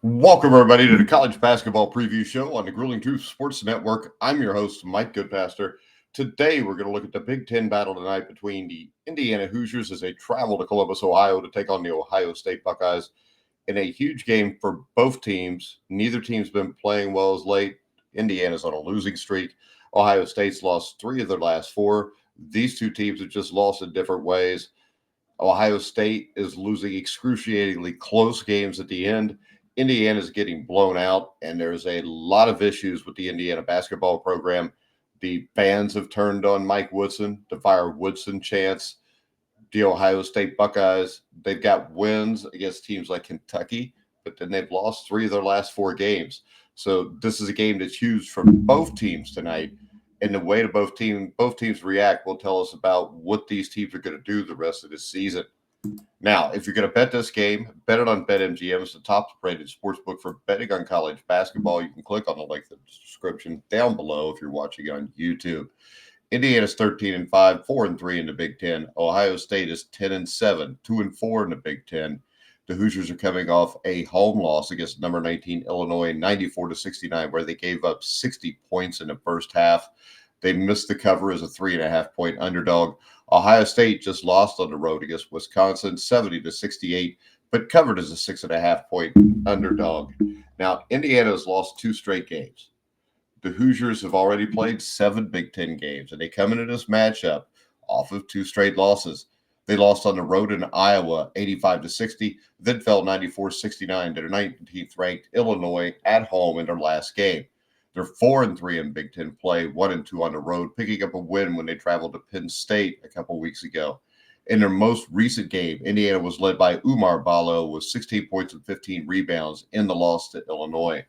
Welcome, everybody, to the College Basketball Preview Show on the Grueling Truth Sports Network. I'm your host, Mike Goodpaster. Today, we're going to look at the Big Ten battle tonight between the Indiana Hoosiers as they travel to Columbus, Ohio to take on the Ohio State Buckeyes in a huge game for both teams. Neither team's been playing well as late. Indiana's on a losing streak. Ohio State's lost 3 of their last 4. These two teams have just lost in different ways. Ohio State is losing excruciatingly close games at the end. Indiana's getting blown out, and there's a lot of issues with the Indiana basketball program. The fans have turned on Mike Woodson, the firewoodson chants. The Ohio State Buckeyes, they've got wins against teams like Kentucky, but then they've lost 3 of their last 4 games. So this is a game that's huge for both teams tonight. And the way both teams react will tell us about what these teams are going to do the rest of this season. Now, if you're going to bet this game, bet it on BetMGM. It's the top-rated sportsbook for betting on college basketball. You can click on the link in the description down below if you're watching on YouTube. Indiana's 13-5, 4-3 in the Big Ten. Ohio State is 10-7, 2-4 in the Big Ten. The Hoosiers are coming off a home loss against number 19 Illinois, 94-69, where they gave up 60 points in the first half. They missed the cover as a 3.5-point underdog. Ohio State just lost on the road against Wisconsin, 70-68, but covered as a 6.5-point underdog. Now, Indiana has lost 2 straight games. The Hoosiers have already played 7 Big Ten games, and they come into this matchup off of 2 straight losses. They lost on the road in Iowa, 85-60, then fell 94-69 to their 19th ranked Illinois at home in their last game. They're 4-3 in Big Ten play, 1-2 on the road, picking up a win when they traveled to Penn State a couple weeks ago. In their most recent game, Indiana was led by Umar Ballo with 16 points and 15 rebounds in the loss to Illinois.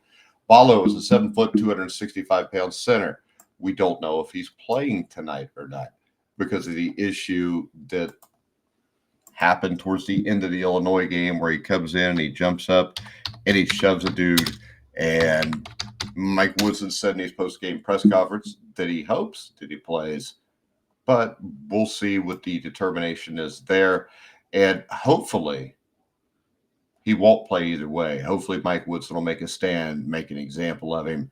Ballo is a 7-foot, 265-pound center. We don't know if he's playing tonight or not because of the issue that happened towards the end of the Illinois game where he comes in and he jumps up and he shoves a dude. And Mike Woodson said in his post-game press conference that he hopes that he plays. But we'll see what the determination is there. And hopefully he won't play either way. Hopefully Mike Woodson will make a stand, make an example of him.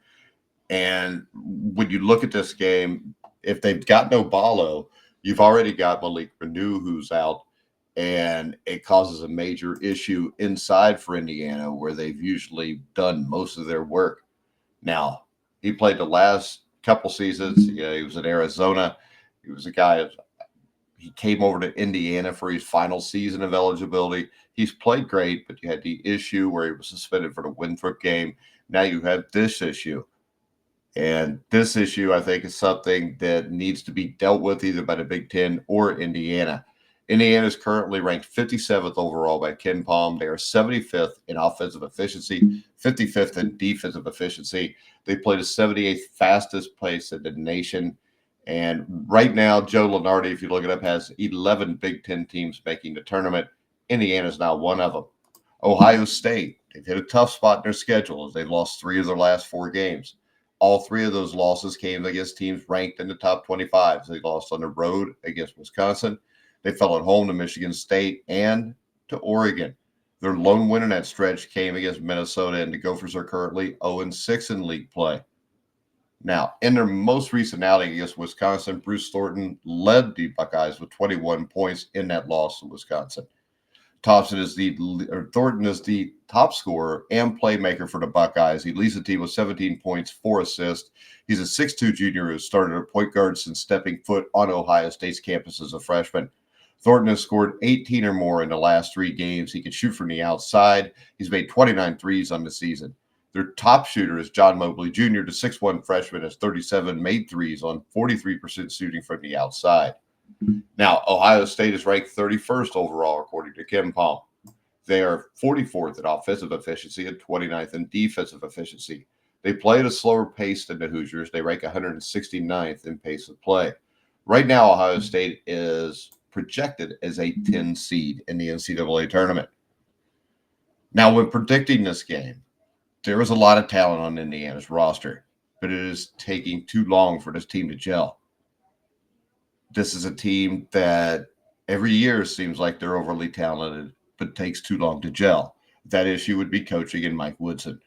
And when you look at this game, if they've got no Ballo, you've already got Malik Renew who's out. And it causes a major issue inside for Indiana where they've usually done most of their work. Now, he played the last couple seasons. He was in Arizona. He was a guy, he came over to Indiana for his final season of eligibility. He's played great, but you had the issue where he was suspended for the Winthrop game. Now you have this issue. And this issue, I think, is something that needs to be dealt with either by the Big Ten or Indiana. Indiana is currently ranked 57th overall by Ken Palm. They are 75th in offensive efficiency, 55th in defensive efficiency. They play the 78th fastest pace in the nation. And right now, Joe Lunardi, if you look it up, has 11 Big Ten teams making the tournament. Indiana is now one of them. Ohio State, they've hit a tough spot in their schedule as they've lost 3 of their last 4 games. All 3 of those losses came against teams ranked in the top 25. So they lost on the road against Wisconsin. They fell at home to Michigan State and to Oregon. Their lone win in that stretch came against Minnesota, and the Gophers are currently 0-6 in league play. Now, in their most recent outing against Wisconsin, Bruce Thornton led the Buckeyes with 21 points in that loss to Wisconsin. Thornton is the top scorer and playmaker for the Buckeyes. He leads the team with 17 points, 4 assists. He's a 6'2 junior who started at point guard since stepping foot on Ohio State's campus as a freshman. Thornton has scored 18 or more in the last 3 games. He can shoot from the outside. He's made 29 threes on the season. Their top shooter is John Mobley Jr., the 6'1 freshman, has 37 made threes on 43% shooting from the outside. Now, Ohio State is ranked 31st overall, according to Ken Palm. They are 44th in offensive efficiency and 29th in defensive efficiency. They play at a slower pace than the Hoosiers. They rank 169th in pace of play. Right now, Ohio State is projected as a 10 seed in the NCAA tournament. Now, when predicting this game, there is a lot of talent on Indiana's roster, but it is taking too long for this team to gel. This is a team that every year seems like they're overly talented, but takes too long to gel. That issue would be coaching and Mike Woodson.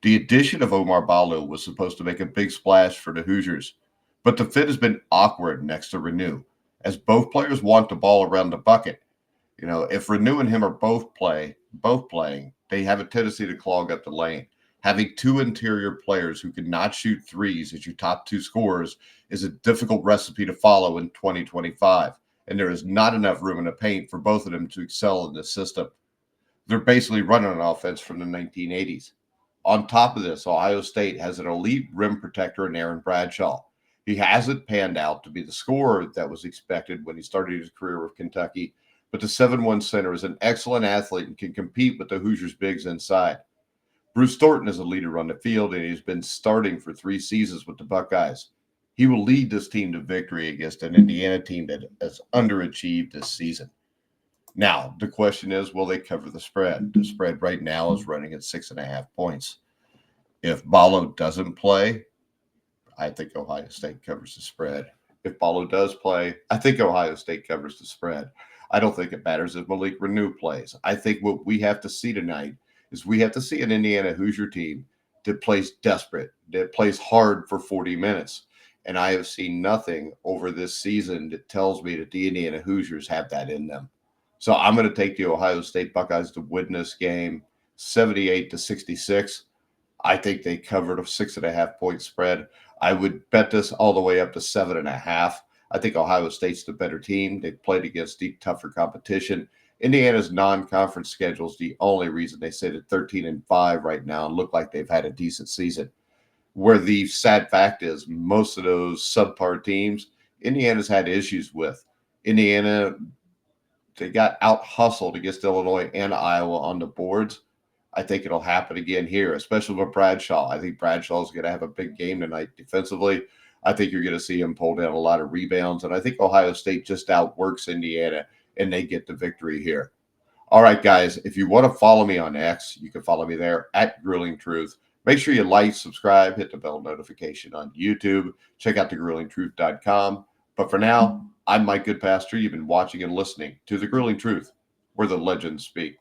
The addition of Omar Ballo was supposed to make a big splash for the Hoosiers, but the fit has been awkward next to Renew, as both players want the ball around the bucket. If Renew and him are both playing, they have a tendency to clog up the lane. Having two interior players who cannot shoot threes as your top two scorers is a difficult recipe to follow in 2025, and there is not enough room in the paint for both of them to excel in this system. They're basically running an offense from the 1980s. On top of this, Ohio State has an elite rim protector in Aaron Bradshaw. He hasn't panned out to be the scorer that was expected when he started his career with Kentucky, but the 7'1 center is an excellent athlete and can compete with the Hoosiers' bigs inside. Bruce Thornton is a leader on the field, and he's been starting for 3 seasons with the Buckeyes. He will lead this team to victory against an Indiana team that has underachieved this season. Now, the question is, will they cover the spread? The spread right now is running at 6.5 points. If Ballo doesn't play, I think Ohio State covers the spread. If Ballo does play, I think Ohio State covers the spread. I don't think it matters if Malik Renew plays. I think what we have to see tonight is we have to see an Indiana Hoosier team that plays desperate, that plays hard for 40 minutes. And I have seen nothing over this season that tells me that the Indiana Hoosiers have that in them. So I'm going to take the Ohio State Buckeyes to win this game 78-66. I think they covered a 6.5 point spread. I would bet this all the way up to 7.5. I think Ohio State's the better team. They've played against deep, tougher competition. Indiana's non-conference schedule is the only reason they sit at 13-5 right now and look like they've had a decent season. Where the sad fact is, most of those subpar teams, Indiana's had issues with. Indiana, they got out-hustled against Illinois and Iowa on the boards. I think it'll happen again here, especially with Bradshaw. I think Bradshaw's going to have a big game tonight defensively. I think you're going to see him pull down a lot of rebounds, and I think Ohio State just outworks Indiana, and they get the victory here. All right, guys, if you want to follow me on X, you can follow me there at Grilling Truth. Make sure you like, subscribe, hit the bell notification on YouTube. Check out thegrillingtruth.com. But for now, I'm Mike Goodpaster. You've been watching and listening to The Grilling Truth, where the legends speak.